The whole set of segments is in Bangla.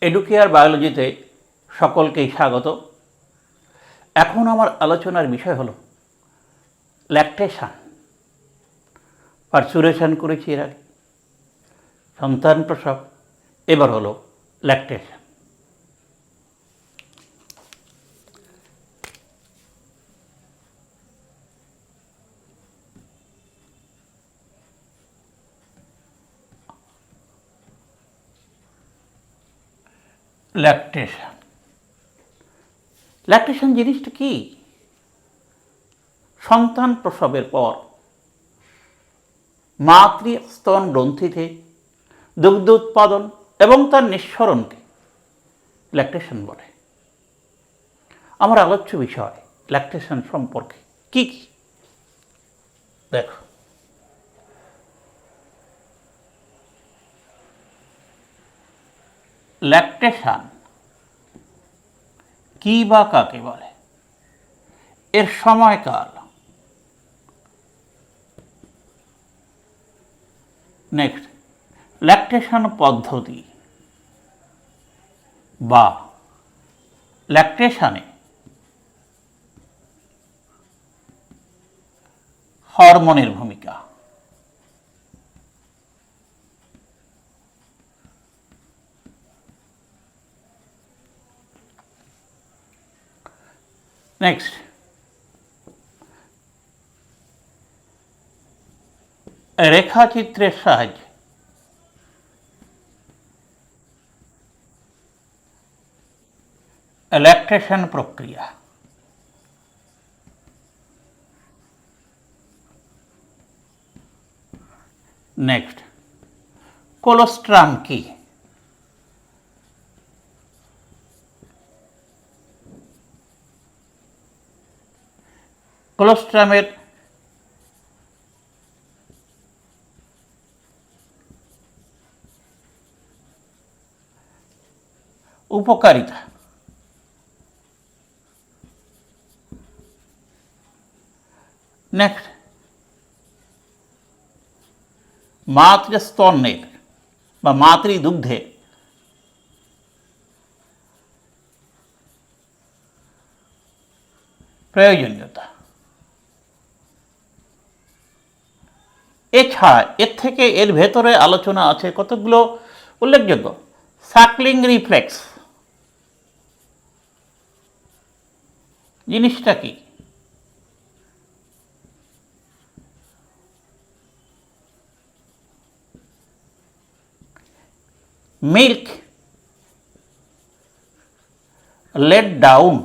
এডুকেয়ার বায়োলজিতে সকলকেই স্বাগত। এখন আমার আলোচনার বিষয় হলো ল্যাকটেশন। পার্সুরেশন করেছি এর আগে, সন্তান প্রসব, এবার হলো ল্যাকটেশন। ল্যাকটেশন ল্যাকটেশন জিনিসটা কি? সন্তান প্রসবের পর মাতৃস্তন গ্রন্থিতে দুগ্ধ উৎপাদন এবং তার নিঃসরণকে ল্যাকটেশন বলে। আমার আলোচ্য বিষয় ল্যাকটেশন সম্পর্কে কি কি দেখো। ল্যাকটেশন কি বা কাকে বলে, এর সময়কাল, নেক্সট ল্যাকটেশন পদ্ধতি বা ল্যাকটেশনে হরমোনের ভূমিকা, নেক্সট রেখাচিত্রের সাহায্যে ল্যাকটেশন প্রক্রিয়া, নেক্সট কোলোস্ট্রাম কি, কোলোস্ট্রামের উপকারিতা, নেক্সট মাতৃস্তনের বা মাতৃদুগ্ধে প্রয়োজনীয়তা। এছাড়া এর থেকে এর ভেতরে আলোচনা আছে কতগুলো উল্লেখযোগ্য। সাকলিং রিফ্লেক্স জিনিসটা কি, মিল্ক লেট ডাউন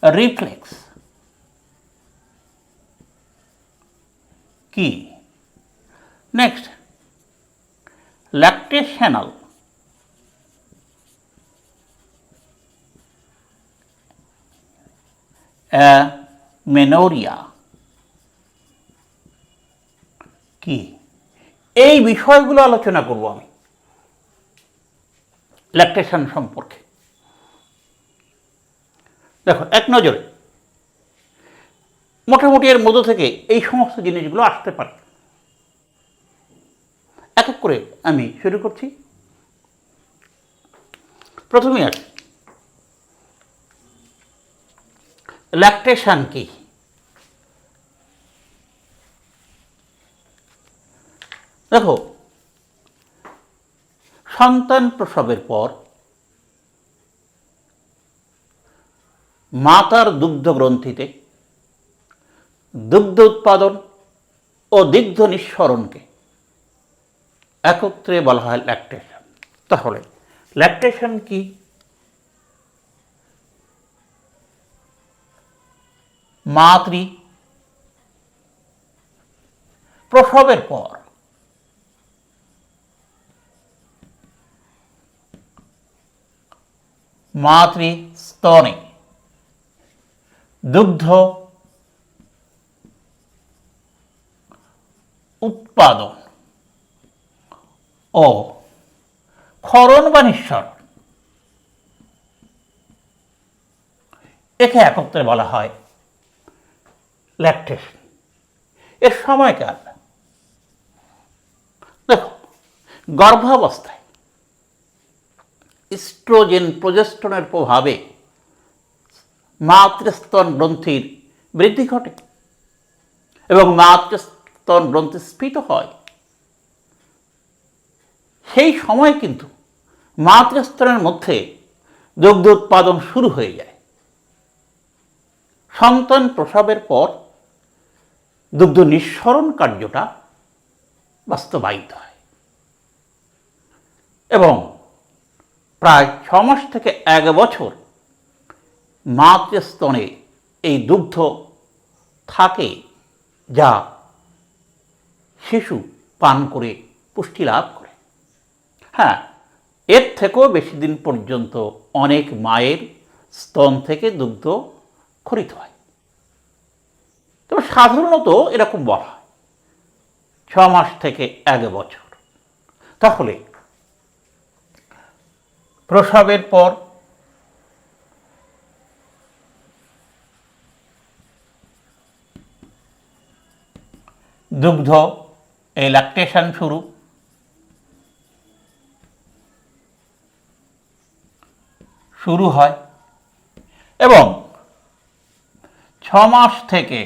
রিফ্লেক্স কি, নেক্সট ল্যাকটেশনাল মেনোরিয়া কি, এই বিষয়গুলো আলোচনা করব আমি ল্যাকটেশন সম্পর্কে। দেখো, এক নজরে মোটামুটি এর মধ্য থেকে এই সমস্ত জিনিসগুলো আসতে পারে। এক এক করে আমি শুরু করছি। প্রথমে আসি ল্যাকটেশন কি। দেখো, সন্তান প্রসবের পর মাতার দুগ্ধ গ্রন্থিতে দুগ্ধ উৎপাদন ও দুগ্ধ নিঃসরণকে একত্রে বলা হয় ল্যাকটেশন। তাহলে ল্যাকটেশন কি? মাতৃ প্রসবের পর মাতৃস্তনে দুগ্ধ উৎপাদন ও ক্ষরণ বা নিঃসরণ, একে একত্রে বলা হয় ল্যাকটেশন। এর সময়কাল গর্ভাবস্থায় ইস্ট্রোজেন প্রজেস্টেরনের প্রভাবে মাতৃস্তন গ্রন্থির বৃদ্ধি ঘটে এবং মাতৃস্তন গ্রন্থি স্ফীত হয়। সেই সময় কিন্তু মাতৃস্তনের মধ্যে দুগ্ধ উৎপাদন শুরু হয়ে যায়। সন্তান প্রসবের পর দুগ্ধ নিঃসরণ কার্যটা বাস্তবায়িত হয় এবং প্রায় 6 মাস থেকে 1 বছর মাতৃস্তনে এই দুগ্ধ থাকে, যা শিশু পান করে পুষ্টি লাভ করে। হ্যাঁ, এর থেকেও বেশি দিন পর্যন্ত অনেক মায়ের স্তন থেকে দুগ্ধ খরিত হয়, তবে সাধারণত এরকম বলা হয় 6 মাস থেকে 1 বছর। তাহলে প্রসবের পর দুগ্ধ এই ল্যাকটেশন শুরু হয় এবং 6 মাস থেকে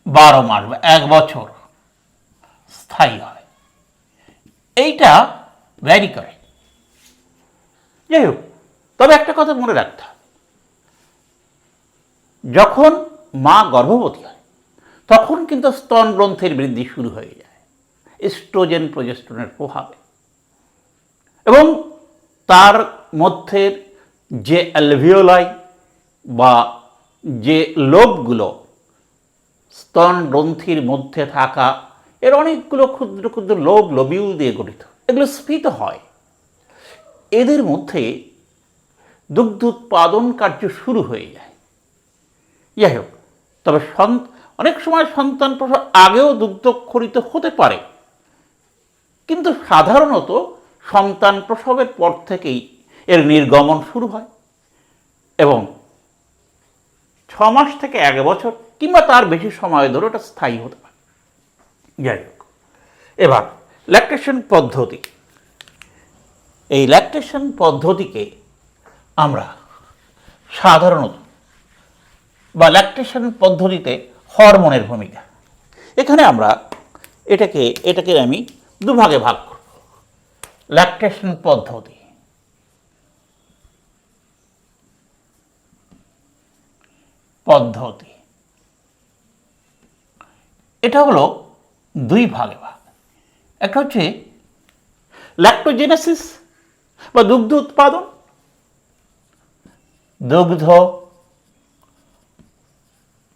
12 মাস বা 1 বছর স্থায়ী হয়। এইটা ভ্যারি করে। যাই হোক, তবে একটা কথা মনে রাখতে হবে, যখন মা গর্ভবতী হয় তখন কিন্তু স্তন গ্রন্থির বৃদ্ধি শুরু হয়ে যায় ইস্ট্রোজেন প্রজেস্টেরনের প্রভাবে, এবং তার মধ্যে যে অ্যালভিওলাই বা যে লোবগুলো স্তন গ্রন্থির মধ্যে থাকা, এর অনেকগুলো ক্ষুদ্র ক্ষুদ্র লোব লোবিউল দিয়ে গঠিত, এগুলো স্ফীত হয়। এদের মধ্যে দুগ্ধ উৎপাদন কার্য শুরু হয়ে যায়। যাই হোক, তবে অনেক সময় সন্তান প্রসব আগেও দুগ্ধক্ষরিত হতে পারে, কিন্তু সাধারণত সন্তান প্রসবের পর থেকেই এর নির্গমন শুরু হয় এবং 6 মাস থেকে 1 বছর কিংবা তার বেশি সময় ধরে এটা স্থায়ী হতে পারে। যাই হোক, এবার ল্যাকটেশন পদ্ধতি। এই ল্যাকটেশন পদ্ধতিকে আমরা সাধারণত ল্যাকটেশন পদ্ধতিতে হরমোনের ভূমিকা, এখানে আমরা এটাকে আমি দুভাগে ভাগ করব। ল্যাকটেশন পদ্ধতি এটা হলো 2 ভাগে ভাগ। একটা হচ্ছে ল্যাক্টোজেনেসিস বা দুগ্ধ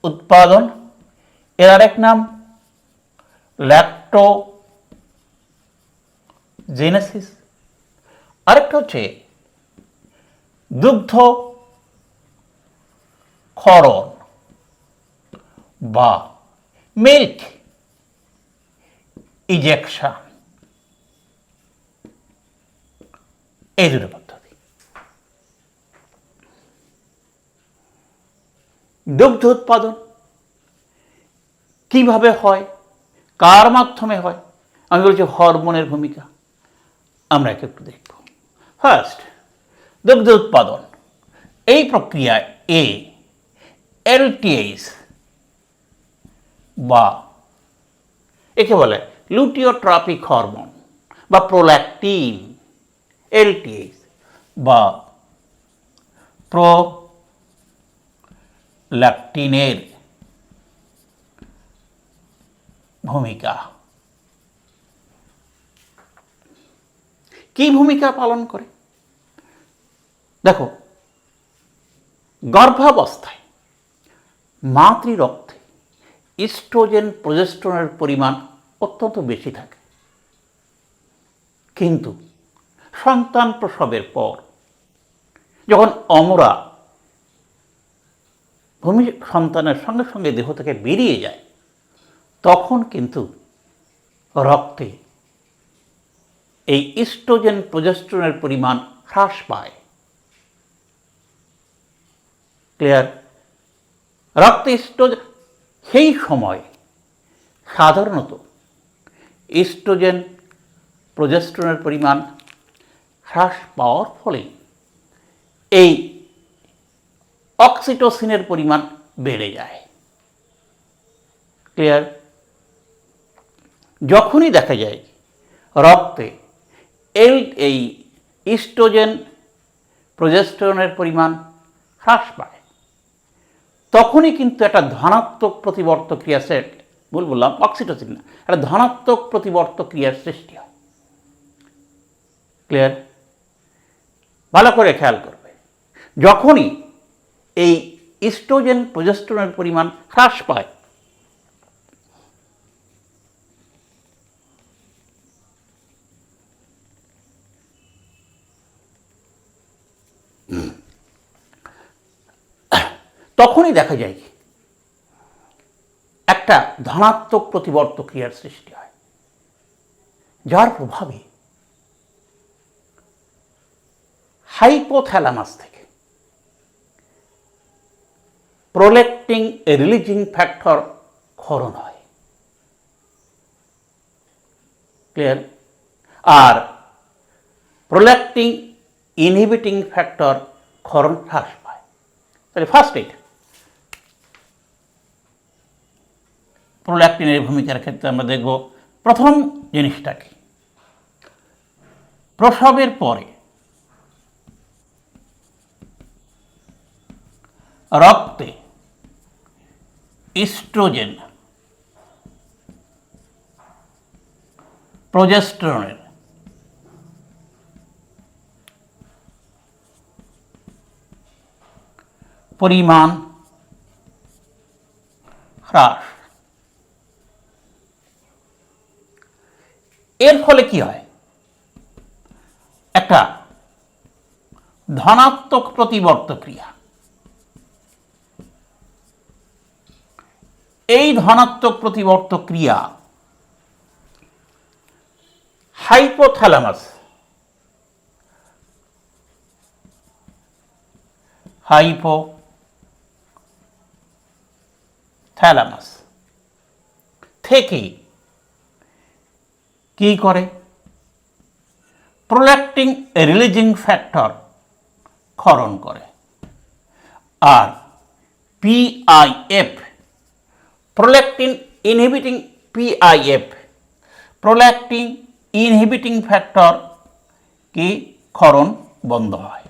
উৎপাদন, এর আরেক নাম ল্যাক্টোজেনেসিস। আরেকটা হচ্ছে দুগ্ধ ক্ষরণ বা মিল্ক ইজেকশন। এই দুটো পদ্ধতি। দুগ্ধ উৎপাদন কিভাবে হয়, কার মাধ্যমে হয়? আমি বলছি হরমোনের ভূমিকা। আমরা একটু দেখব। ফার্স্ট, দুগ্ধ উৎপাদন। এই প্রক্রিয়ায় এলটিএইচ বা একে বলে লুটিওট্রপিক হরমোন বা প্রোল্যাকটিন, এলটিএইচ বা প্রোল্যাকটিনের ভূমিকা। কি ভূমিকা পালন করে? দেখো, গর্ভাবস্থায় মাতৃরক্তে ইস্ট্রোজেন প্রজেস্টেরনের পরিমাণ অত্যন্ত বেশি থাকে, কিন্তু সন্তান প্রসবের পর যখন অমরা সন্তানের সঙ্গে সঙ্গে দেহ থেকে বেরিয়ে যায়, তখন কিন্তু রক্তে এই ইস্ট্রোজেন প্রজেস্টেরনের পরিমাণ হ্রাস পায়। ক্লিয়ার? রক্তে ইস্ট্রোজেন সেই সময় সাধারণত ইস্ট্রোজেন প্রজেস্টেরনের পরিমাণ হ্রাস পাওয়ার ফলে এই অক্সিটোসিনের পরিমাণ বেড়ে যায়। ক্লিয়ার? যখনই দেখা যায় রক্তে এই ইস্ট্রোজেন প্রজেস্টেরনের পরিমাণ হ্রাস পায়, তখনই কিন্তু একটা ধনাত্মক প্রতিবর্ত ক্রিয়া বললাম অক্সিটোসিন না, একটা ধনাত্মক প্রতিবর্ত ক্রিয়ার সৃষ্টি হয়। ক্লিয়ার? ভালো করে খেয়াল করবে, যখনই এই ইস্ট্রোজেন প্রজেস্টেরনের পরিমাণ হ্রাস পায়, তখনই দেখা যায় একটা ধনাত্মক প্রতিবর্ত ক্রিয়ার সৃষ্টি হয়, যার প্রভাবে হাইপোথ্যালামাস থেকে প্রোল্যাক্টিন রিলিজিং ফ্যাক্টর ক্ষরণ হয়। ক্লিয়ার? আর প্রোল্যাক্টিন ইনহিবিটিং ফ্যাক্টর ক্ষরণ হ্রাস পায়। তাহলে ফার্স্ট এইটা প্রোল্যাক্টিনের ভূমিকার ক্ষেত্রে আমরা দেখব প্রথম জিনিসটা কি, প্রসবের পরে রক্তে ইস্ট্রোজেন প্রজেস্টেরনের পরিমাণ হ্রাস, এর ফলে কি হয়, একটা ধনাত্মক প্রতিবর্ত ক্রিয়া, এই ধনাত্মক প্রতিবর্ত ক্রিয়া হাইপোথ্যালামাস থেকে কি করে, প্রোল্যাক্টিন রিলিজিং ফ্যাক্টর ক্ষরণ করে। আর পিআইএফ প্রোল্যাক্টিন ইনহিবিটিং ফ্যাক্টর কি ক্ষরণ বন্ধ হয়।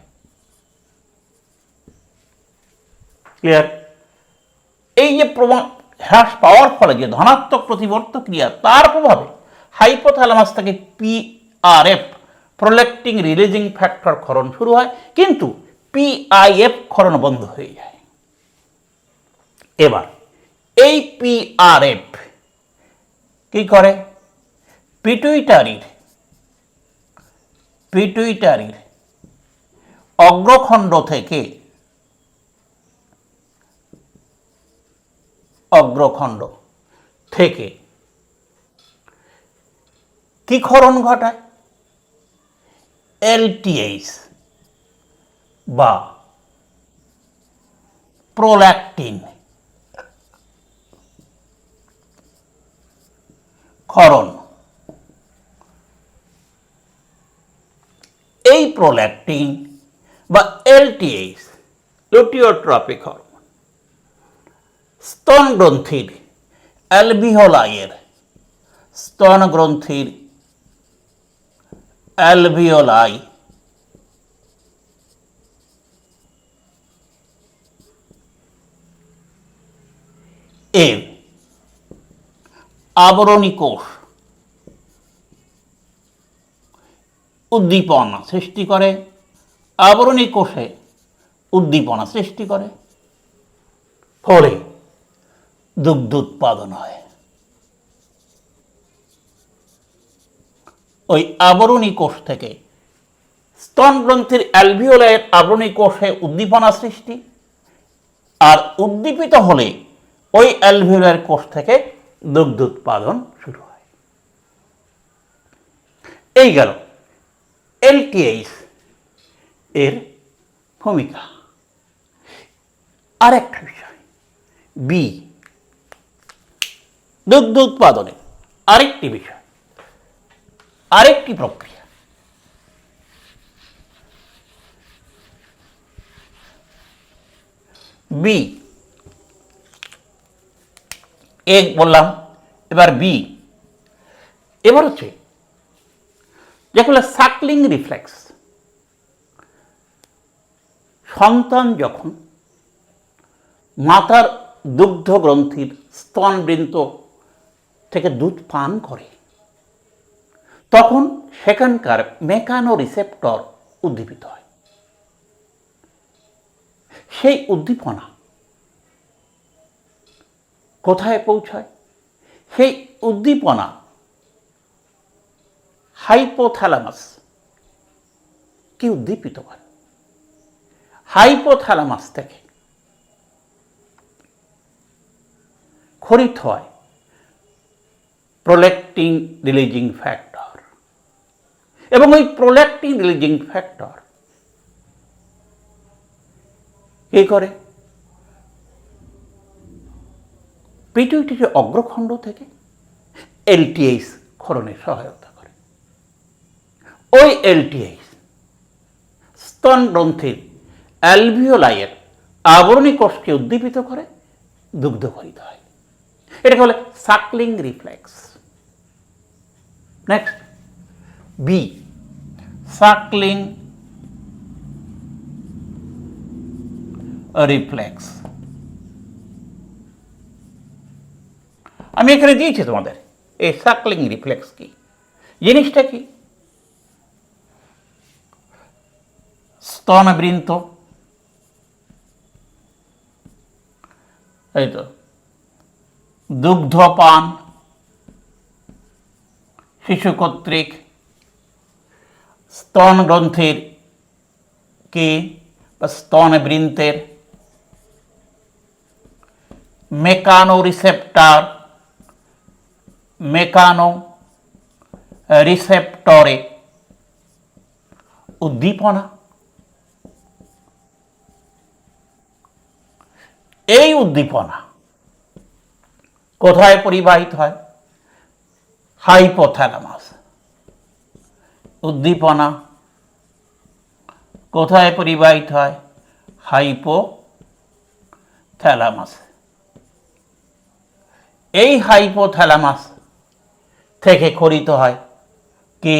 ক্লিয়ার? এই যে হ্রাস পাওয়ার ফলে যে ধনাত্মক প্রতিবর্ত ক্রিয়া, তার প্রভাবে হাইপোথ্যালামাস থেকে পিআরএফ প্রোল্যাক্টিন রিলিজিং ফ্যাক্টর ক্ষরণ শুরু হয়, কিন্তু পিআইএফ ক্ষরণ বন্ধ হয়ে যায়। এবার এই পিআরএফ কি করে, পিটুইটারির অগ্রখণ্ড থেকে কি ক্ষরণ ঘটায়, এলটিএইচ বা প্রোল্যাক্টিন ক্ষরণ। এই প্রোল্যাক্টিন বা এলটিএইচ লুটিওট্রপিক হরমোন স্তন গ্রন্থির অ্যালভিওলাই এর আবরণী কোষ উদ্দীপনা সৃষ্টি করে, আবরণী কোষে উদ্দীপনা সৃষ্টি করে, ফলে দুগ্ধ উৎপাদন হয়। ওই আবরণী কোষ থেকে স্তন গ্রন্থির অ্যালভিওলাইয়ের আবরণী কোষে উদ্দীপনা সৃষ্টি, আর উদ্দীপিত হলে ওই অ্যালভিওলাইয়ের কোষ থেকে দুগ্ধ উৎপাদন শুরু হয়। এই গেল এলটিএইচ এর ভূমিকা। আরেকটা বিষয়, দুগ্ধ উৎপাদনের আরেকটি বিষয়, আরেকটি প্রক্রিয়া। বি, এ বললাম, এবার বি। এবার হচ্ছে যেগুলো সাকলিং রিফ্লেক্স। সন্তান যখন মাতার দুগ্ধ গ্রন্থির স্তনবৃন্ত থেকে দুধ পান করে তখন সেখানকার মেকানো রিসেপ্টর উদ্দীপিত হয়। সেই উদ্দীপনা কোথায় পৌঁছায়? সেই উদ্দীপনা হাইপোথ্যালামাস কি উদ্দীপিত করে। হাইপোথ্যালামাস থেকে খরিত হয় প্রোল্যাক্টিন রিলিজিং ফ্যাক্টর, এবং ওই প্রোল্যাক্টিন রিলিজিং ফ্যাক্টর কি করে? পিটুইটারি অগ্রখণ্ড থেকে এলটিএইচ ক্ষরণে সহায়তা করে। ওই এলটিএইচ স্তন গ্রন্থির অ্যালভিওলাইয়ের আবরণী কোষকে উদ্দীপিত করে দুগ্ধ খরিত হয়। এটাকে বলে sucking reflex. Next, B, sucking reflex. আমি এখানে দিয়েছি তোমাদের এই সাকলিং রিফ্লেক্স কি জিনিসটা। কি? স্তনবৃন্ত, এই তো দুগ্ধপান শিশু কর্তৃক স্তন গ্রন্থির কি বা স্তনবৃন্তের মেকানো রিসেপ্টরে উদ্দীপনা। এই উদ্দীপনা কোথায় পরিবাহিত হয়? হাইপোথ্যালামাস। উদ্দীপনা কোথায় পরিবাহিত হয়? হাইপোথ্যালামাস। এই হাইপোথ্যালামাস থেকে খরিত হয় কি?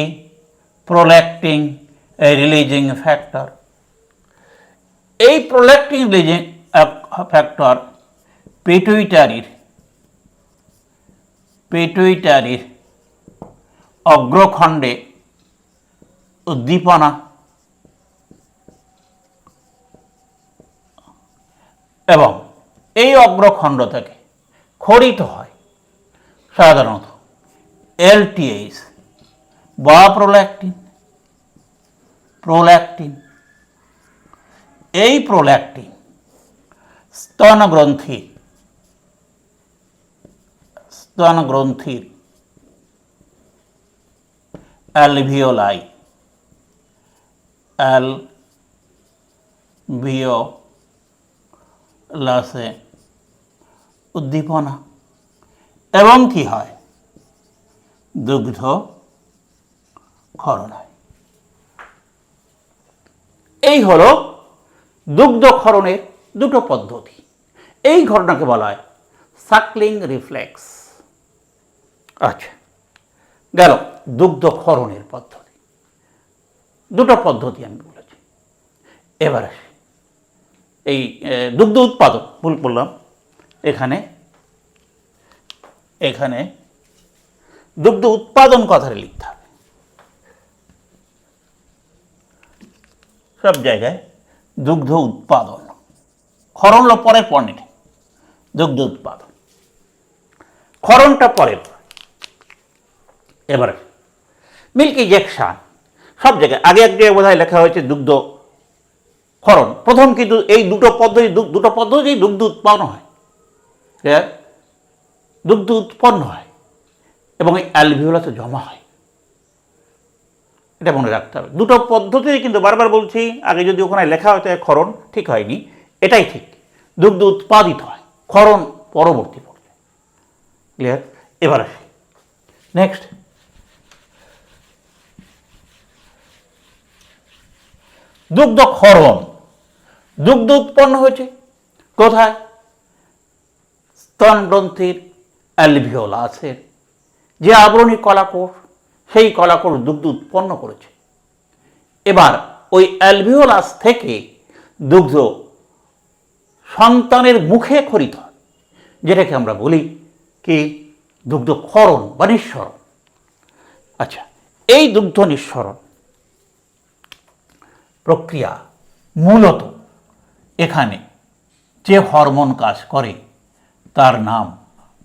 Prolactin releasing factor. এই প্রোল্যাক্টিন রিলিজিং ফ্যাক্টর পিটুইটারির অগ্রখণ্ডে উদ্দীপনা এবং এই অগ্রখণ্ড থেকে খরিত হয় সাধারণত এলটিএইচ বা প্রোল্যাক্টিন। এই প্রোল্যাক্টিন স্তনগ্রন্থির অ্যালভিওলাসে উদ্দীপনা এবং কি হয়? দুগ্ধ ক্ষরণ হয়। এই হলো দুগ্ধ ক্ষরণের দুটো পদ্ধতি। এই ঘটনাকে বলা হয় সাকলিং রিফ্লেক্স। আচ্ছা, গেল দুগ্ধ ক্ষরণের পদ্ধতি। দুটো পদ্ধতি আমি বলেছি। এবার আসি এই দুগ্ধ উৎপাদন। ভুল বললাম, এখানে দুগ্ধ উৎপাদন কথাটা লিখতে হবে। সব জায়গায় দুগ্ধ উৎপাদন, ক্ষরণ হলো পরের পয়েন্ট। দুগ্ধ উৎপাদন, ক্ষরণটা পরের। এবারে মিল্ক ইজেকশন সব জায়গায় আগে এক জায়গায় বোধহয় লেখা হয়েছে দুগ্ধ ক্ষরণ। প্রথম কিন্তু এই দুটো পদ্ধতি দুগ্ধ উৎপন্ন হয়, দুগ্ধ উৎপন্ন হয় এবং এই অ্যালভিওলাসে জমা হয়। এটা মনে রাখতে হবে। দুটো পদ্ধতি কিন্তু বারবার বলছি, আগে যদি ওখানে লেখা হয়তো ক্ষরণ, ঠিক হয়নি, এটাই ঠিক। দুগ্ধ উৎপাদিত হয়, ক্ষরণ পরবর্তী পর্যায়ে। ক্লিয়ার? এবার আসি নেক্সট, দুগ্ধ ক্ষরণ, দুগ্ধ উৎপন্ন হয়েছে কোথায়? স্তনগ্রন্থির অ্যালভিওলাসের যে আবরণী কলাকোষ, সেই কলাকোষ দুগ্ধ উৎপন্ন করেছে। এবার ওই অ্যালভিওলাস থেকে দুগ্ধ সন্তানের মুখে খরিত হয়, যেটাকে আমরা বলি কি দুগ্ধ ক্ষরণ বা নিঃসরণ। আচ্ছা, এই দুগ্ধ নিঃসরণ প্রক্রিয়া মূলত এখানে যে হরমোন কাজ করে তার নাম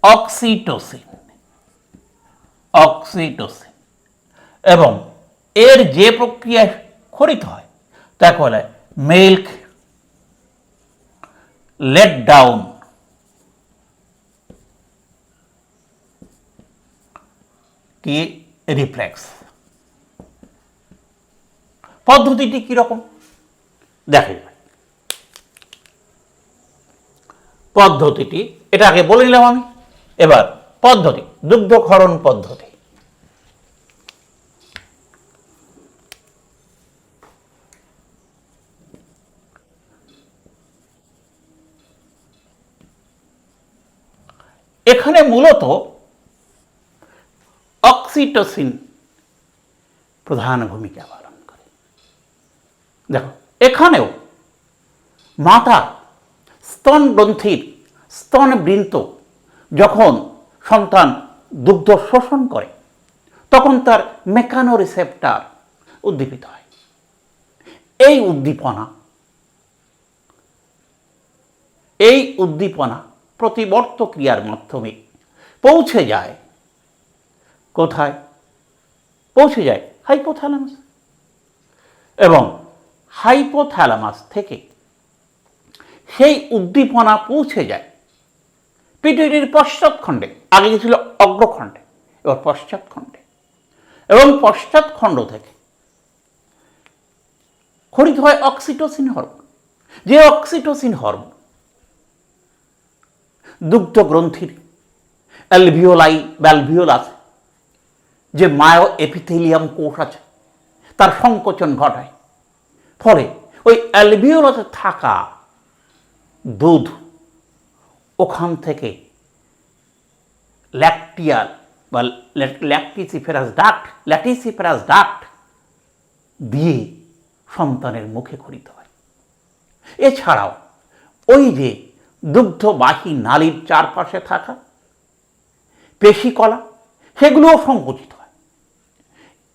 অক্সিটোসিন। অক্সিটোসিন এবং এর যে প্রক্রিয়ায় খরিত হয় তাকে বলে মিল্ক লেট ডাউন কি রিফ্লেক্স। পদ্ধতিটি কিরকম দেখা যায়? পদ্ধতিটি এটা আগে বলে নিলাম আমি। এবার পদ্ধতি, দুগ্ধক্ষরণ পদ্ধতি। এখানে মূলত অক্সিটোসিন প্রধান ভূমিকা পালন করে। দেখো, এখানেও মাতা স্তন গ্রন্থির স্তনবৃন্ত যখন সন্তান দুগ্ধ শোষণ করে তখন তার মেকানো রিসেপ্টর উদ্দীপিত হয়। এই উদ্দীপনা প্রতিবর্ত ক্রিয়ার মাধ্যমে পৌঁছে যায় কোথায়? পৌঁছে যায় হাইপোথ্যালামাস, এবং হাইপোথ্যালামাস থেকে সেই উদ্দীপনা পৌঁছে যায় পিটুইটারির পশ্চাৎখণ্ডে। আগে ছিল অগ্রখণ্ডে, এবার পশ্চাৎখণ্ডে, এবং পশ্চাৎখণ্ড থেকে খরিত হয় অক্সিটোসিন হরমোন। যে অক্সিটোসিন হরমোন দুগ্ধ গ্রন্থির অ্যালভিওলাস যে মায়ো এপিথেলিয়াম কোষ আছে তার সংকোচন ঘটায়, ফলে ওই অ্যালভিওলাসে থাকা দুধ ওখান থেকে ল্যাকটিয়াল বা ল্যাটিসিফেরাস ডাক্ট দিয়ে সন্তানের মুখে খরিত হয়। এছাড়াও ওই যে দুগ্ধবাহী নালীর চারপাশে থাকা পেশিকলা, সেগুলোও সংকুচিত হয়।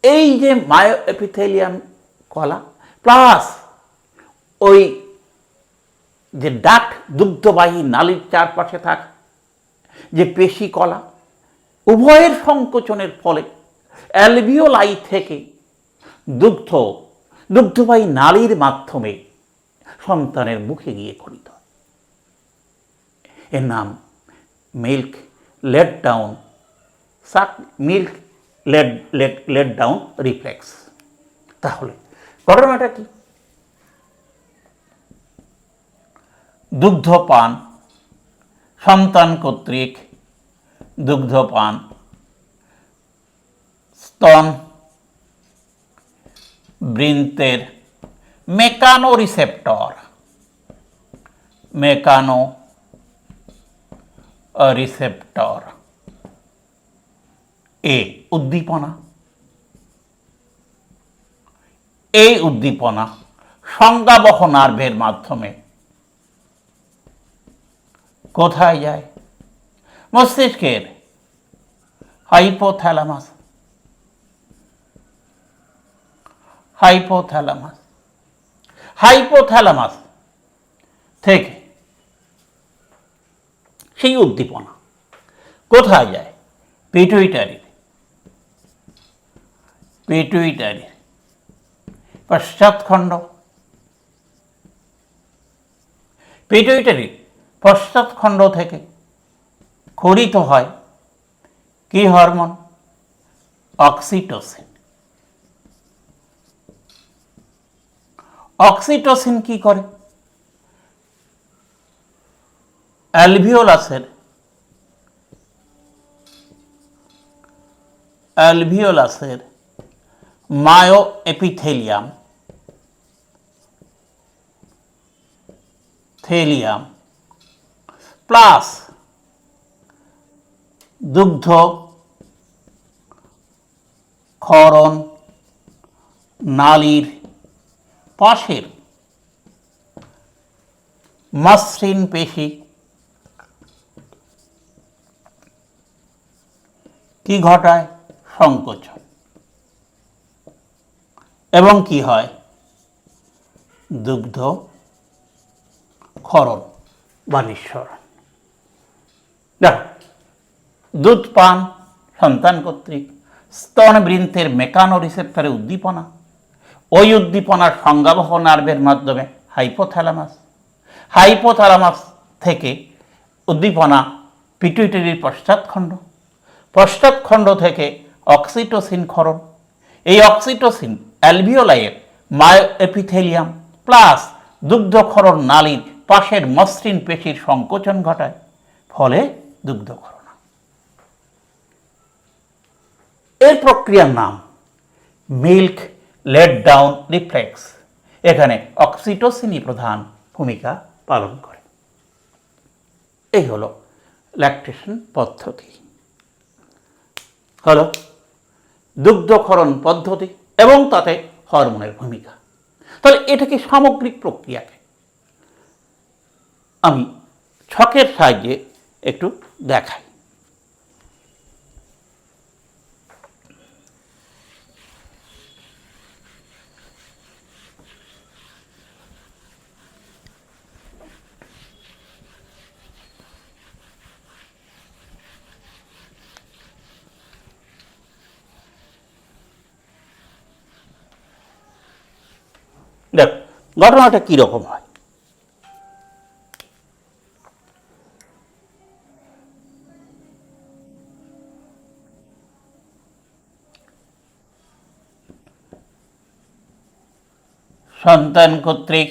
এই যে মায়ো এপিথেলিয়াম কলা প্লাস ওই যে ডাক্ট, দুগ্ধবাহী নালীর চারপাশে থাকা যে পেশিকলা, উভয়ের সংকোচনের ফলে অ্যালভিওলাই থেকে দুগ্ধবাহী নালীর মাধ্যমে সন্তানের মুখে গিয়ে খরিত হয়। এর নাম মিল্ক লেট ডাউন রিফ্লেক্স। তাহলে ঘটনাটা কি? দুগ্ধপান, সন্তান কর্তৃক দুগ্ধপান স্তন বৃন্তের মেকানো রিসেপ্টর এ উদ্দীপনা। এই উদ্দীপনা সংজ্ঞাবহ নার্ভের মাধ্যমে কোথায় যায়? মস্তিষ্কের হাইপোথ্যালামাস থেকে সেই উদ্দীপনা কোথায় যায়? পিটুইটারির পশ্চাৎখণ্ড। পিটুইটারির পশ্চাৎখণ্ড থেকে খরিত হয় কি হরমোন? অক্সিটোসিন। অক্সিটোসিন কি করে? অ্যালভিওলাসের মায়ো এপিথেলিয়াম এপিথেলিয়াম প্লাস দুগ্ধ ক্ষরণ নালীর পাশের মসৃণ পেশি কি ঘটায়? সংকোচন। এবং কি হয়? দুগ্ধ ক্ষরণ বা নিঃসরণ। দেখো, দুধ পান সন্তান কর্তৃক স্তনবৃন্তের মেকানো রিসেপ্টরে উদ্দীপনা, ওই উদ্দীপনার সংজ্ঞাবহ নার্ভের মাধ্যমে হাইপোথ্যালামাস, হাইপোথ্যালামাস থেকে উদ্দীপনা পিটুইটারির পশ্চাৎখণ্ড, পশ্চাৎখণ্ড থেকে অক্সিটোসিন ক্ষরণ, এই অক্সিটোসিন অ্যালভিওলাইয়ের মায়োএপিথেলিয়াম প্লাস দুগ্ধক্ষরণ নালীর পাশের মসৃণ পেশির সংকোচন ঘটায়, ফলে দুগ্ধক্ষরণ। এর প্রক্রিয়ার নাম মিল্ক লেট ডাউন রিফ্লেক্স। এখানে অক্সিটোসিনই প্রধান ভূমিকা পালন করে। এই হলো ল্যাকটেশন পদ্ধতি, হলো দুগ্ধক্ষরণ পদ্ধতি এবং তাতে হরমোনের ভূমিকা। তাহলে এটাকে সামগ্রিক প্রক্রিয়াকে আমি ছকের সাহায্যে একটু দেখাই। দেখ, ঘটনাটা কীরকম হয়। সন্তান কর্তৃক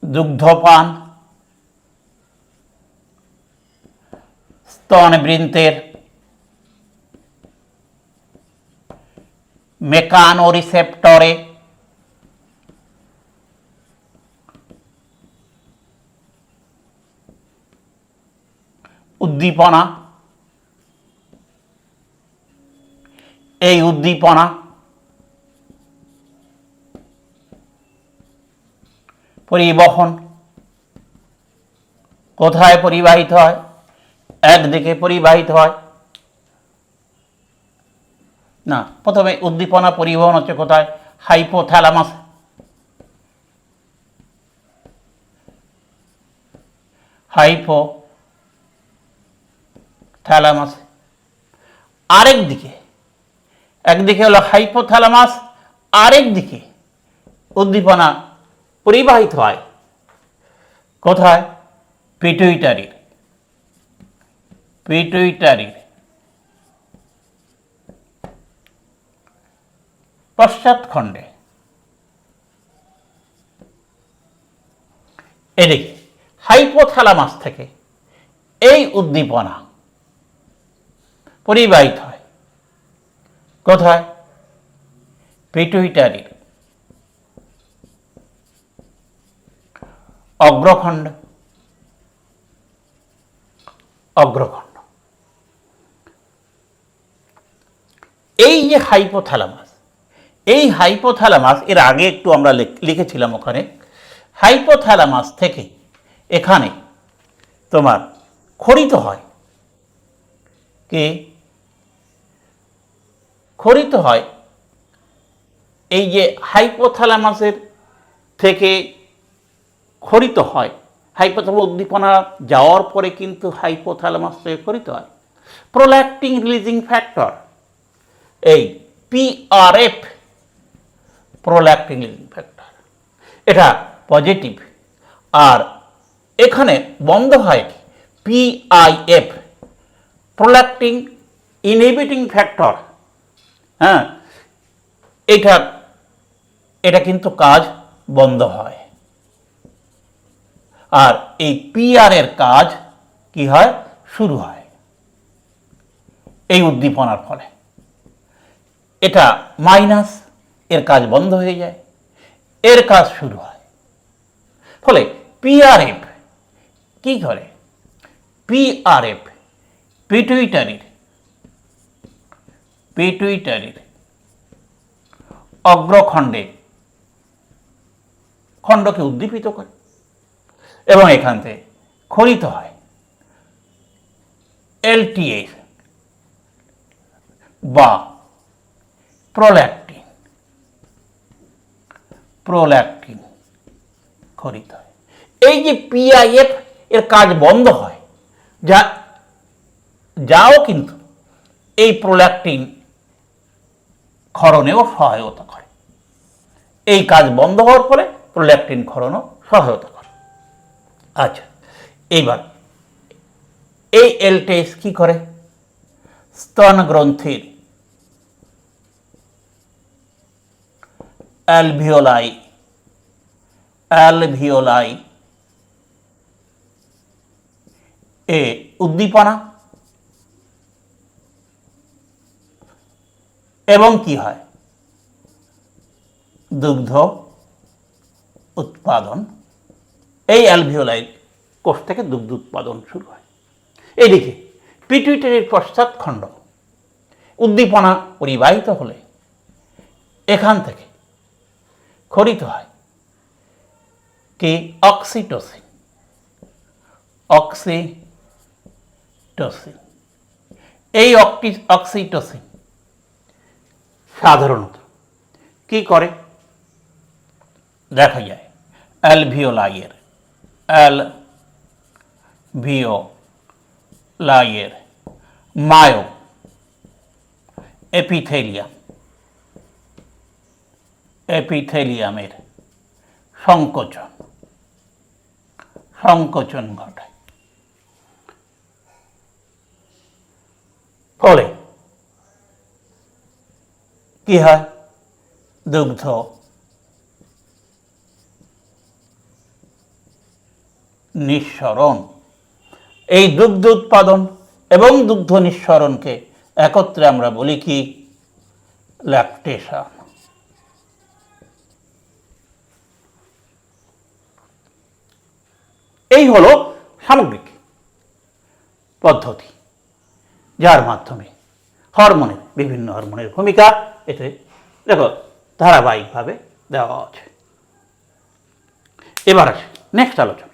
দুগ্ধপান, স্তনবৃন্তের মেকানো রিসেপ্টরে উদ্দীপনা, এই উদ্দীপনা পরিবহন কোথায় পরিবাহিত হয়? একদিকে পরিবাহিত হয় না, প্রথমে উদ্দীপনা পরিবহন হচ্ছে কোথায়? Hypothalamus, hypothalamus. আরেক দিকে, একদিকে হলো হাইপোথ্যালামাস, আরেক দিকে উদ্দীপনা পরিবাহিত হয় কোথায়? পিটুইটারির, পিটুইটারির পশ্চাৎখণ্ডে। এদিকে হাইপোথ্যালামাস থেকে এই উদ্দীপনা পরিবাহিত হয় কোথায়? পিটুইটারির অগ্রখণ্ড, অগ্রখণ্ড। এই যে হাইপোথ্যালামাস, এই হাইপোথ্যালামাস এর আগে একটু আমরা লিখেছিলাম ওখানে, হাইপোথ্যালামাস থেকে এখানে তোমার ক্ষরিত হয়, কি ক্ষরিত হয়? এই যে হাইপোথ্যালামাসের থেকে ক্ষরিত হয়, হাইপোথ্যালামাস উদ্দীপনা যাওয়ার পরে কিন্তু হাইপোথ্যালামাস থেকে ক্ষরিত হয় প্রোল্যাক্টিন রিলিজিং ফ্যাক্টর, এই পিআরএফ, প্রোল্যাক্টিন রিলিজিং ফ্যাক্টর, এটা পজিটিভ। আর এখানে বন্ধ হয় পিআইএফ, প্রোল্যাক্টিন ইনহিবিটিং ফ্যাক্টর। হ্যাঁ, এটা কিন্তু কাজ বন্ধ হয়। আর এই পিআর এর কাজ কি হয়? শুরু হয় এই উদ্দীপনার ফলে। এটা মাইনাস, এর কাজ বন্ধ হয়ে যায়, এর কাজ শুরু হয়। ফলে পিআরএফ কি করে? পিআরএফ পিটুইটারির অগ্রখণ্ডে খণ্ডকে উদ্দীপিত করে এবং এখান থেকে ক্ষরিত হয় এলটিএস বা প্রোল্যাক্টিন ক্ষরিত হয়। এই যে পিআইএফ এর কাজ বন্ধ হয়, যাও কিন্তু এই প্রোল্যাক্টিন ক্ষরণেও সহায়তা করে। এই কাজ বন্ধ হওয়ার ফলে প্রোল্যাক্টিন ক্ষরণও সহায়তা করে। আচ্ছা, এইবার এই এলটিএস কি করে? স্তন গ্রন্থির অ্যালভিওলাই এ উদ্দীপনা এবং কি হয়? দুগ্ধ উৎপাদন। এই অ্যালভিওলাই কোষ থেকে দুগ্ধ উৎপাদন শুরু হয়। এদিকে পিটুইটারির পশ্চাৎখণ্ড উদ্দীপনা পরিবাহিত হলে এখান থেকে ক্ষরিত হয় কি? অক্সিটোসিন। এই অক্সিটোসিন সাধারণত কি করে? দেখা যায় অ্যালভিওলাইয়ের মায়ো এপিথেলিয়ামের সংকোচন ঘটায়। ফলে কি হয়? দুগ্ধ নিঃসরণ। এই দুগ্ধ উৎপাদন এবং দুগ্ধ নিঃসরণকে একত্রে আমরা বলি কি? ল্যাকটেশন। এই হলো সামগ্রিক পদ্ধতি, যার মাধ্যমে বিভিন্ন হরমোনের ভূমিকা এতে দেখো ধারাবাহিকভাবে দেওয়া আছে। এবার আসে নেক্সট আলোচনা,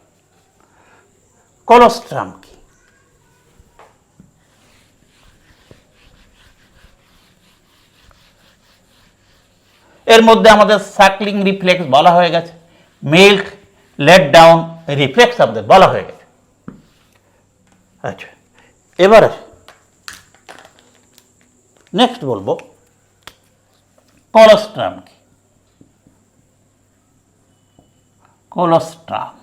কলোস্ট্রাম কি? এর মধ্যে আমাদের সাকলিং রিফ্লেক্স বলা হয়ে গেছে, মিল্ক লেট ডাউন রিফ্লেক্স আমাদের বলা হয়ে গেছে। আচ্ছা, এবার আসে নেক্সট বলবো কলোস্ট্রাম কি? কলোস্ট্রাম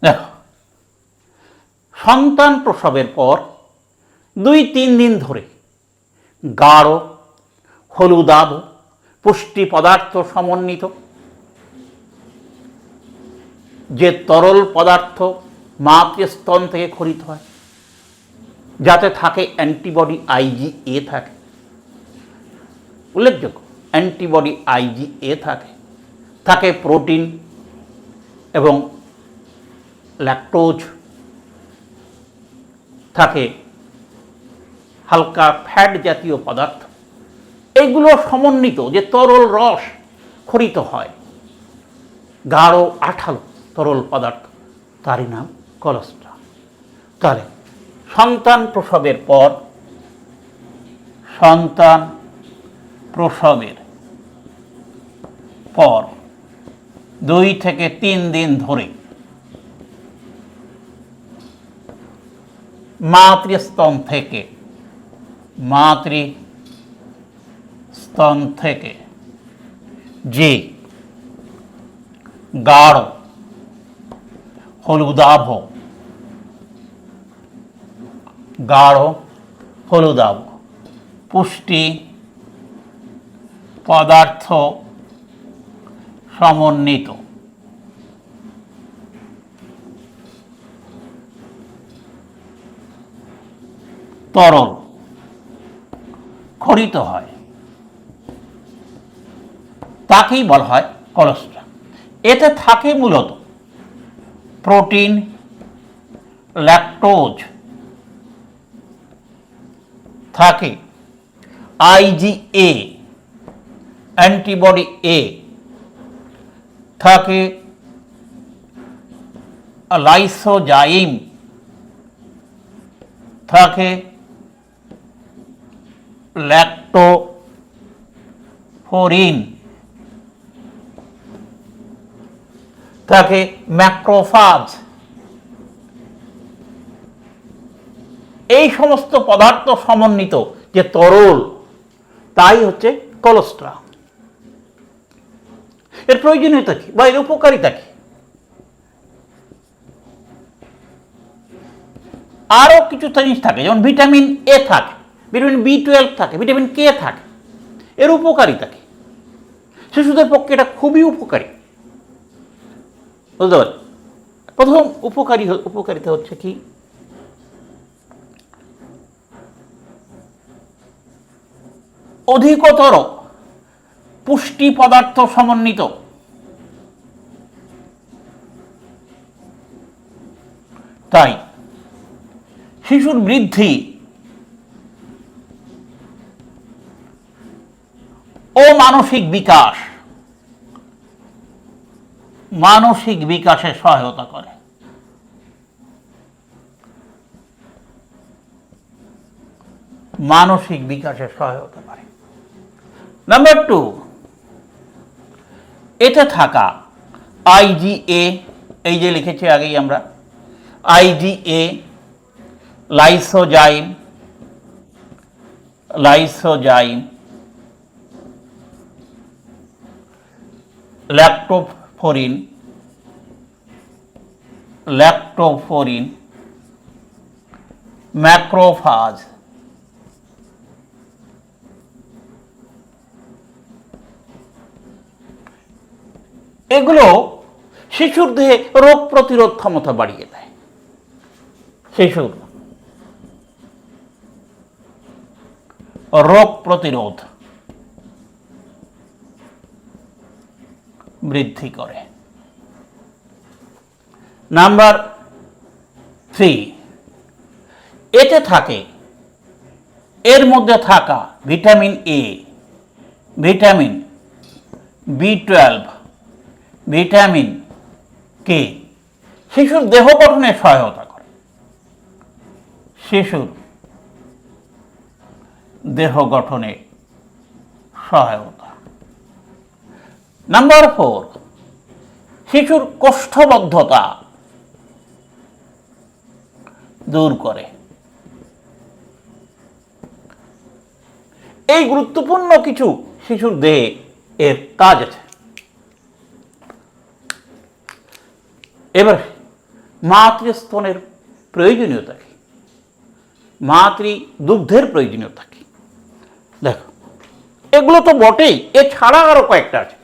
দেখো, সন্তান প্রসবের পর 2-3 দিন ধরে গাঢ় হলুদাভ পুষ্টি পদার্থ সমন্বিত যে তরল পদার্থ মাতৃস্তন থেকে ক্ষরিত হয়, যাতে থাকে অ্যান্টিবডি IgA থাকে, উল্লেখযোগ্য অ্যান্টিবডি IgA থাকে প্রোটিন এবং ল্যাকটোজ থাকে, হালকা ফ্যাট জাতীয় পদার্থ, এইগুলো সমন্বিত যে তরল রস ক্ষরিত হয়, গাঢ় আঠালো তরল পদার্থ, তারই নাম কলোস্ট্রাম। তাহলে সন্তান প্রসবের পর 2 থেকে 3 দিন ধরে মাতৃস্তন থেকে যে গাঢ় হলুদাভ পুষ্টি পদার্থ সমন্বিত তরল ক্ষরিত হয়, তাকেই বলা হয় কলোস্ট্রাম। এতে থাকে মূলত প্রোটিন, ল্যাকটোজ, থাকে IgA, অ্যান্টিবডি এ, থাকে লাইসোজাইম, থাকে ল্যাক্টোফোরিন, থাকে ম্যাক্রোফাজ। এই সমস্ত পদার্থ সমন্বিত যে তরল, তাই হচ্ছে কোলেস্টেরল। এর প্রয়োজনীয়তা কি বা এর উপকারিতা কি? আরও কিছু জিনিস থাকে, যেমন ভিটামিন এ থাকে, ভিটামিন B12 থাকে, ভিটামিন কে থাকে। এর উপকারিতা কি? শিশুদের পক্ষে এটা খুবই উপকারী, বুঝতে পারছেন? প্রথম উপকারিতা হচ্ছে কি, অধিকতর পুষ্টি পদার্থ সমন্বিত তাই শিশুর বৃদ্ধি ও মানসিক বিকাশে সহায়তা করে। মানসিক বিকাশে সহায়তা করে। নাম্বার 2, এতে থাকা IgA, এই যে লিখেছি আগেই আমরা, IgA, লাইসোজাইম, ল্যাক্টোফোরিন, ম্যাক্রোফাজ, এগুলো শিশুর দেহে রোগ প্রতিরোধ ক্ষমতা বাড়িয়ে দেয়। শিশুর রোগ প্রতিরোধ বৃদ্ধি করে। নাম্বার 3, এতে থাকে, এর মধ্যে থাকা vitamin A, vitamin B12, vitamin K শিশুর দেহ গঠনে সহায়তা করে। শিশুর দেহ গঠনে সহায়তা। নাম্বার 4, শিশুর কোষ্ঠবদ্ধতা দূর করে। এই গুরুত্বপূর্ণ কিছু শিশুর দেহে এর কাজ আছে। এবার মাতৃস্তনের প্রয়োজনীয়তা কি, মাতৃদুগ্ধের প্রয়োজনীয়তা কি? দেখো, এগুলো তো বটেই, এছাড়া আরো কয়েকটা আছে।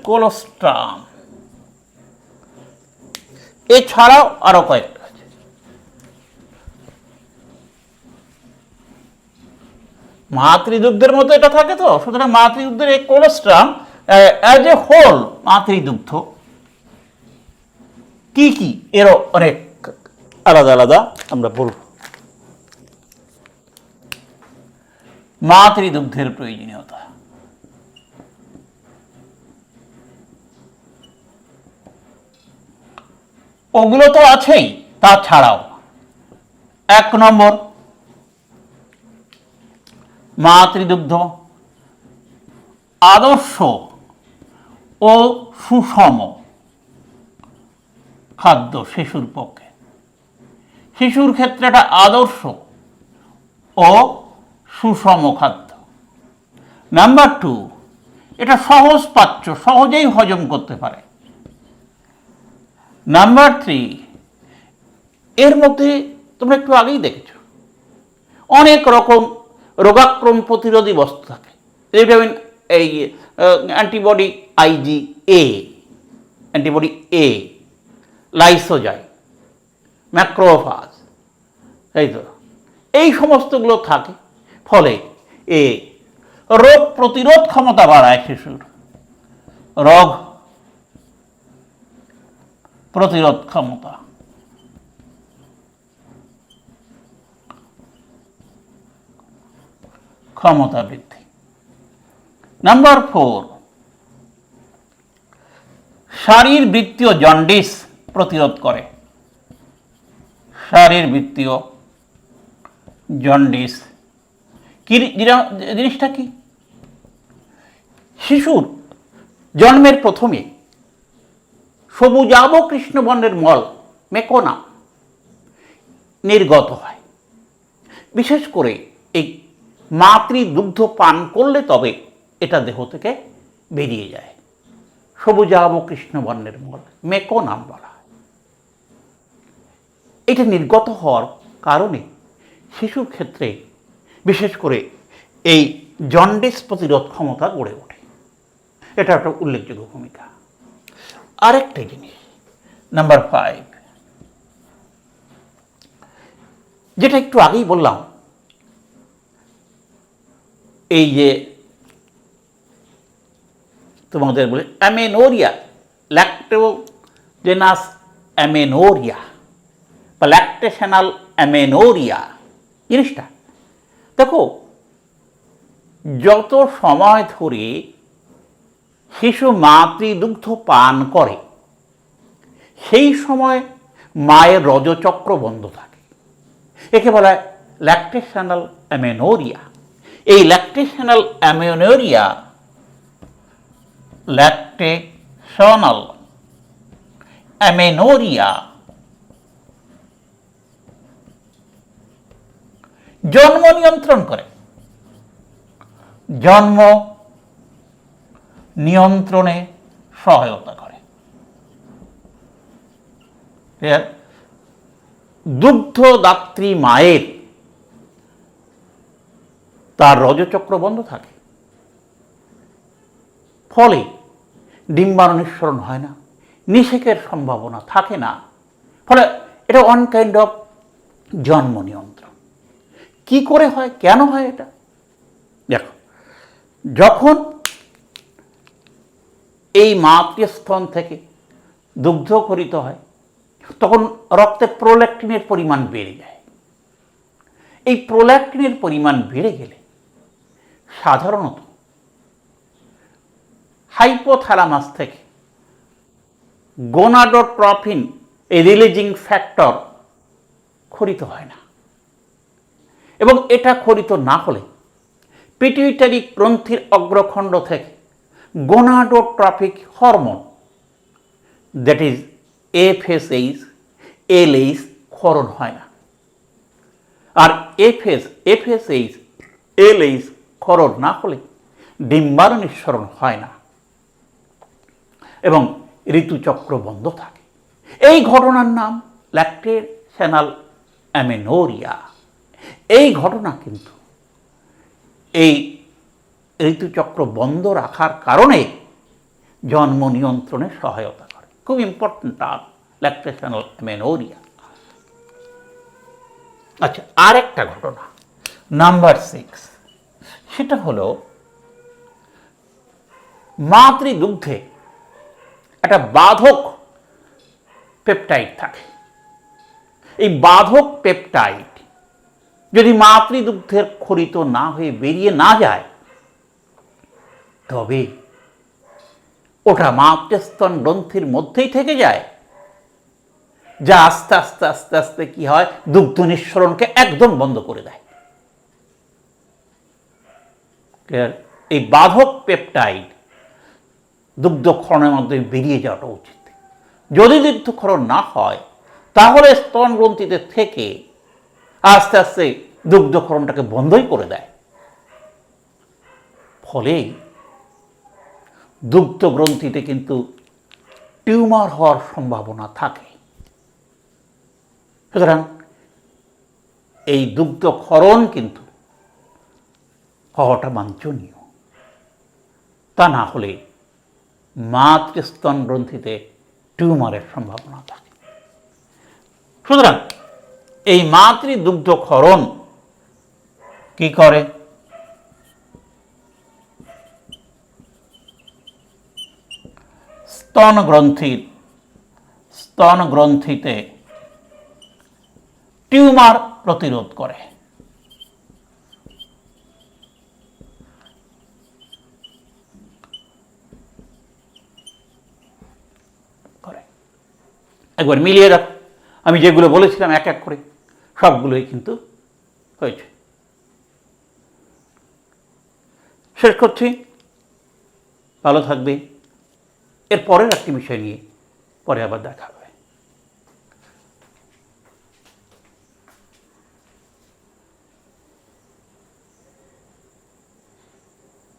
কোলেস্ট্রাম, এছাড়াও আরো কয়েকটা আছে। মাতৃদুগ্ধের মতো এটা থাকে, তো সুতরাং মাতৃদুগ্ধের এই কোলেস্ট্রাম অ্যাজ এ হোল, মাতৃদুগ্ধ কি কি, এরও অনেক আলাদা আলাদা আমরা বলব। মাতৃদুগ্ধের প্রয়োজনীয়তা, ওগুলো তো আছেই, তাছাড়াও 1 নম্বর, মাতৃদুগ্ধ আদর্শ ও সুষম খাদ্য শিশুর পক্ষে। শিশুর ক্ষেত্রে এটা আদর্শ ও সুষম খাদ্য। নাম্বার 2, এটা সহজ পাচ্য, সহজেই হজম করতে পারে। নাম্বার 3, এর মধ্যে তোমরা একটু আগেই দেখেছ অনেক রকম রোগাক্রম প্রতিরোধী বস্তু থাকে। ভিটামিন এই অ্যান্টিবডি IgA, অ্যান্টিবডি এ, লাইসোজাইম, ম্যাক্রোফাজ, এই তো এই সমস্তগুলো থাকে। ফলে এ রোগ প্রতিরোধ ক্ষমতা বাড়ায় শিশুর। রোগ প্রতিরোধ ক্ষমতা বৃদ্ধি। নাম্বার 4, শারীরবৃত্তীয় জন্ডিস প্রতিরোধ করে। শারীরবৃত্তীয় জন্ডিস কি জিনিসটা কি? শিশুর জন্মের প্রথমে সবুজাভ কৃষ্ণবর্ণের মল মেকোনা নির্গত হয়। বিশেষ করে এই মাতৃদুগ্ধ পান করলে তবে এটা দেহ থেকে বেরিয়ে যায়। সবুজাভ কৃষ্ণবর্ণের মল মেকোনাম বলা হয়। এটা নির্গত হওয়ার কারণে শিশুর ক্ষেত্রে বিশেষ করে এই জন্ডিস প্রতিরোধ ক্ষমতা গড়ে ওঠে। এটা একটা উল্লেখযোগ্য ভূমিকা। আরেকটা জিনিস, নাম্বার 5, যেটা একটু আগেই বললাম, এই যে তোমাদের বলে অ্যামেনোরিয়া, ল্যাক্টোজেনাস অ্যামেনোরিয়া বা ল্যাকটেশনাল অ্যামেনোরিয়া জিনিসটা দেখো, যত সময় ধরে শিশু মাতৃদুগ্ধ পান করে সেই সময় মায়ের রজচক্র বন্ধ থাকে। একে বলা হয় ল্যাকটেশনাল অ্যামেনোরিয়া। এই ল্যাকটেশনাল অ্যামেনোরিয়া জন্ম নিয়ন্ত্রণ করে। জন্ম নিয়ন্ত্রণে সহায়তা করে। দুগ্ধদাত্রী মায়ের তার রজচক্র বন্ধ থাকে, ফলে ডিম্বাণু নিঃসরণ হয় না, নিষেকের সম্ভাবনা থাকে না। ফলে এটা ওয়ান কাইন্ড অফ জন্ম নিয়ন্ত্রণ। কি করে হয়, কেন হয় এটা? দেখো, যখন এই মাতৃস্তন থেকে দুগ্ধ খরিত হয় তখন রক্তে প্রোল্যাক্টিনের পরিমাণ বেড়ে যায়। এই প্রোল্যাক্টিনের পরিমাণ বেড়ে গেলে সাধারণত হাইপোথ্যালামাস থেকে গোনাডোট্রফিন এই রিলিজিং ফ্যাক্টর খরিত হয় না, এবং এটা খরিত না হলে পিটুইটারি গ্রন্থির অগ্রখণ্ড থেকে gonadotropic hormone that is FSH, LH ক্ষরণ হয় না। আর এফএসএইচ, এলএইচ ক্ষরণ না হলে ডিম্বাণু নিঃসরণ হয় না এবং ঋতুচক্র বন্ধ থাকে। এই ঘটনার নাম ল্যাকটেশনাল অ্যামেনোরিয়া। এই ঘটনা কিন্তু এই ঋতুচক্র বন্ধ রাখার কারণে জন্ম নিয়ন্ত্রণে সহায়তা করে। খুব ইম্পর্টেন্ট টার্ম ল্যাকটেশনাল অ্যামেনোরিয়া। আচ্ছা, আর একটা ঘটনা নাম্বার 6, সেটা হলো মাতৃদুগ্ধে একটা বাধক পেপটাইড থাকে। এই বাধক পেপটাইড যদি মাতৃদুগ্ধের খরিত না হয়ে বেরিয়ে না যায় তবে ওটা মাতৃস্তন গ্রন্থির মধ্যেই থেকে যায়, যা আস্তে আস্তে আস্তে আস্তে কি হয়, দুগ্ধ নিঃসরণকে একদম বন্ধ করে দেয়। এই বাধক পেপটাইড দুগ্ধক্ষরণের মধ্যে বেরিয়ে যাওয়াটা উচিত। যদি দুগ্ধক্ষরণ না হয় তাহলে স্তন গ্রন্থিতে থেকে আস্তে আস্তে দুগ্ধক্ষরণটাকে বন্ধই করে দেয়। ফলে দুগ্ধ গ্রন্থিতে কিন্তু টিউমার হওয়ার সম্ভাবনা থাকে। সুতরাং এই দুগ্ধক্ষরণ কিন্তু হওয়াটা বাঞ্ছনীয়। তা না হলে মাতৃস্তন গ্রন্থিতে টিউমারের সম্ভাবনা থাকে। সুতরাং এই মাতৃদুগ্ধক্ষরণ কি করে? স্তন গ্রন্থিতে টিউমার প্রতিরোধ করে। একবার মিলিয়ে রাখ, আমি যেগুলো বলেছিলাম এক এক করে সবগুলোই কিন্তু হয়েছে। শেষ করছি, ভালো থাকবে। এর পরের একটি বিষয় নিয়ে পরে আবার দেখা হবে।